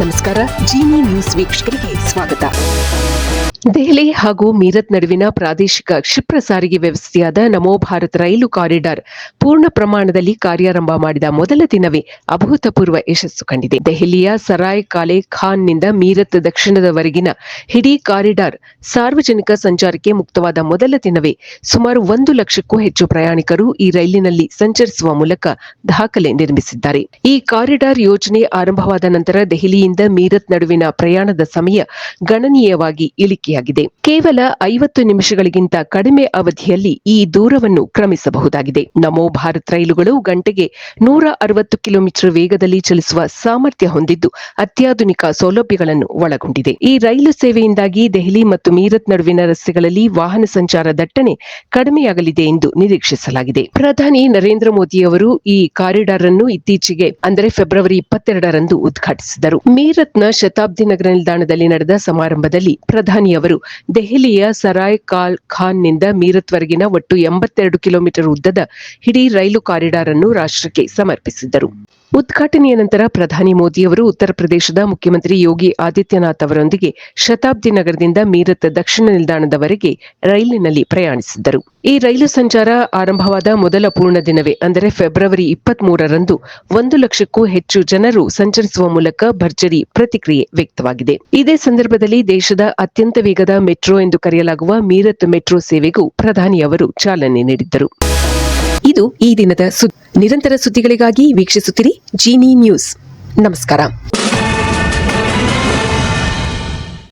ನಮಸ್ಕಾರ. ಜೀನಿ ನ್ಯೂಸ್ ವೀಕ್ಷಕರಿಗೆ ಸ್ವಾಗತ. ದೆಹಲಿ ಹಾಗೂ ಮೀರತ್ ನಡುವಿನ ಪ್ರಾದೇಶಿಕ ಕ್ಷಿಪ್ರ ಸಾರಿಗೆ ವ್ಯವಸ್ಥೆಯಾದ ನಮೋ ಭಾರತ್ ರೈಲು ಕಾರಿಡಾರ್ ಪೂರ್ಣ ಪ್ರಮಾಣದಲ್ಲಿ ಕಾರ್ಯಾರಂಭ ಮಾಡಿದ ಮೊದಲ ದಿನವೇ ಅಭೂತಪೂರ್ವ ಯಶಸ್ಸು ಕಂಡಿದೆ. ದೆಹಲಿಯ ಸರಾಯ್ ಕಾಲೆ ಖಾನ್ನಿಂದ ಮೀರತ್ ದಕ್ಷಿಣದವರೆಗಿನ ಇಡೀ ಕಾರಿಡಾರ್ ಸಾರ್ವಜನಿಕ ಸಂಚಾರಕ್ಕೆ ಮುಕ್ತವಾದ ಮೊದಲ ದಿನವೇ ಸುಮಾರು 1 ಲಕ್ಷಕ್ಕೂ ಹೆಚ್ಚು ಪ್ರಯಾಣಿಕರು ಈ ರೈಲಿನಲ್ಲಿ ಸಂಚರಿಸುವ ಮೂಲಕ ದಾಖಲೆ ನಿರ್ಮಿಸಿದ್ದಾರೆ. ಈ ಕಾರಿಡಾರ್ ಯೋಜನೆ ಆರಂಭವಾದ ನಂತರ ದೆಹಲಿಯಿಂದ ಮೀರತ್ ನಡುವಿನ ಪ್ರಯಾಣದ ಸಮಯ ಗಣನೀಯವಾಗಿ ಇಳಿಕೆಯಾಗಿದೆ. ಕೇವಲ 50 ನಿಮಿಷಗಳಿಗಿಂತ ಕಡಿಮೆ ಅವಧಿಯಲ್ಲಿ ಈ ದೂರವನ್ನು ಕ್ರಮಿಸಬಹುದಾಗಿದೆ. ನಮೋ ಭಾರತ್ ರೈಲುಗಳು ಗಂಟೆಗೆ 160 ಕಿಲೋಮೀಟರ್ ವೇಗದಲ್ಲಿ ಚಲಿಸುವ ಸಾಮರ್ಥ್ಯ ಹೊಂದಿದ್ದು ಅತ್ಯಾಧುನಿಕ ಸೌಲಭ್ಯಗಳನ್ನು ಒಳಗೊಂಡಿದೆ. ಈ ರೈಲು ಸೇವೆಯಿಂದಾಗಿ ದೆಹಲಿ ಮತ್ತು ಮೀರತ್ ನಡುವಿನ ರಸ್ತೆಗಳಲ್ಲಿ ವಾಹನ ಸಂಚಾರ ದಟ್ಟಣೆ ಕಡಿಮೆಯಾಗಲಿದೆ ಎಂದು ನಿರೀಕ್ಷಿಸಲಾಗಿದೆ. ಪ್ರಧಾನಿ ನರೇಂದ್ರ ಮೋದಿ ಅವರು ಈ ಕಾರಿಡಾರ್ ಅನ್ನು ಇತ್ತೀಚೆಗೆ ಅಂದರೆ ಫೆಬ್ರವರಿ 22ರಂದು ಉದ್ಘಾಟಿಸಿದರು. ಮೀರತ್ನ ಶತಾಬ್ದಿ ನಗರ ನಿಲ್ದಾಣದಲ್ಲಿ ನಡೆದ ಸಮಾರಂಭದಲ್ಲಿ ಪ್ರಧಾನಿ ಅವರು ದೆಹಲಿಯ ಸರಾಯ್ ಕಾಲ್ ಖಾನ್ನಿಂದ ಮೀರತ್ವರೆಗಿನ ಒಟ್ಟು 82 ಕಿಲೋಮೀಟರ್ ಉದ್ದದ ಇಡೀ ರೈಲು ಕಾರಿಡಾರ್ ಅನ್ನು ರಾಷ್ಟ್ರಕ್ಕೆ ಸಮರ್ಪಿಸಿದ್ದರು. ಉದ್ಘಾಟನೆಯ ನಂತರ ಪ್ರಧಾನಿ ಮೋದಿ ಅವರು ಉತ್ತರ ಪ್ರದೇಶದ ಮುಖ್ಯಮಂತ್ರಿ ಯೋಗಿ ಆದಿತ್ಯನಾಥ್ ಅವರೊಂದಿಗೆ ಶತಾಬ್ದಿ ನಗರದಿಂದ ಮೀರತ್ ದಕ್ಷಿಣ ನಿಲ್ದಾಣದವರೆಗೆ ರೈಲಿನಲ್ಲಿ ಪ್ರಯಾಣಿಸಿದ್ದರು. ಈ ರೈಲು ಸಂಚಾರ ಆರಂಭವಾದ ಮೊದಲ ಪೂರ್ಣ ದಿನವೇ ಅಂದರೆ ಫೆಬ್ರವರಿ 23ರಂದು 1 ಲಕ್ಷಕ್ಕೂ ಹೆಚ್ಚು ಜನರು ಸಂಚರಿಸುವ ಮೂಲಕ ಭರ್ಜರಿ ಪ್ರತಿಕ್ರಿಯೆ ವ್ಯಕ್ತವಾಗಿದೆ. ಇದೇ ಸಂದರ್ಭದಲ್ಲಿ ದೇಶದ ಅತ್ಯಂತ ವೇಗದ ಮೆಟ್ರೋ ಎಂದು ಕರೆಯಲಾಗುವ ಮೀರತ್ ಮೆಟ್ರೋ ಸೇವೆಗೂ ಪ್ರಧಾನಿ ಅವರು ಚಾಲನೆ ನೀಡಿದ್ದರು. ಇದು ಈ ದಿನದ ನಿರಂತರ ಸುದ್ದಿಗಳಿಗಾಗಿ ವೀಕ್ಷಿಸುತ್ತಿರಿ ಜೀನಿ ನ್ಯೂಸ್. ನಮಸ್ಕಾರ.